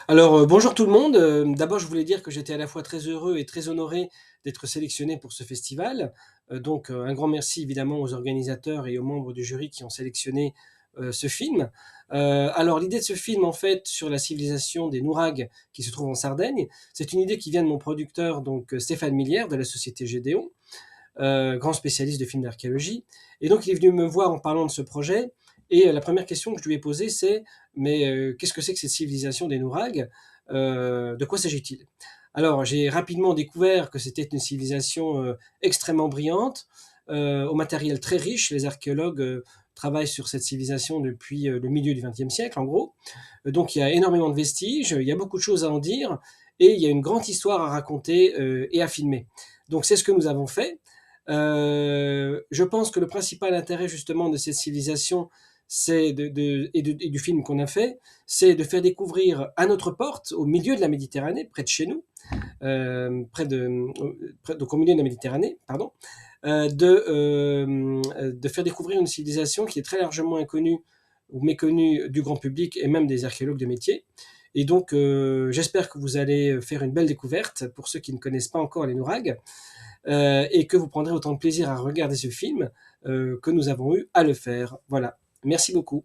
Bonjour tout le monde. D'abord, je voulais dire que j'étais à la fois très heureux et très honoré d'être sélectionné pour ce festival. Un grand merci évidemment aux organisateurs et aux membres du jury qui ont sélectionné ce film. L'idée de ce film, en fait, sur la civilisation des Nouragues qui se trouve en Sardaigne, c'est une idée qui vient de mon producteur, Stéphane Millière, de la société Gédéon, grand spécialiste de films d'archéologie. Et donc, il est venu me voir en parlant de ce projet. Et la première question que je lui ai posée, c'est mais qu'est-ce que c'est que cette civilisation des Nouragues? De quoi s'agit-il? Alors, j'ai rapidement découvert que c'était une civilisation extrêmement brillante, au matériel très riche. Les archéologues travaillent sur cette civilisation depuis le milieu du XXe siècle, en gros. Donc, il y a énormément de vestiges, il y a beaucoup de choses à en dire, et il y a une grande histoire à raconter et à filmer. Donc, c'est ce que nous avons fait. Je pense que le principal intérêt justement de cette civilisation, et du film qu'on a fait, c'est de faire découvrir à notre porte, au milieu de la Méditerranée, près de chez nous, donc au milieu de la Méditerranée, pardon, de faire découvrir une civilisation qui est très largement inconnue ou méconnue du grand public et même des archéologues de métier. Et donc, j'espère que vous allez faire une belle découverte pour ceux qui ne connaissent pas encore les Nouragues et que vous prendrez autant de plaisir à regarder ce film que nous avons eu à le faire. Voilà. Merci beaucoup.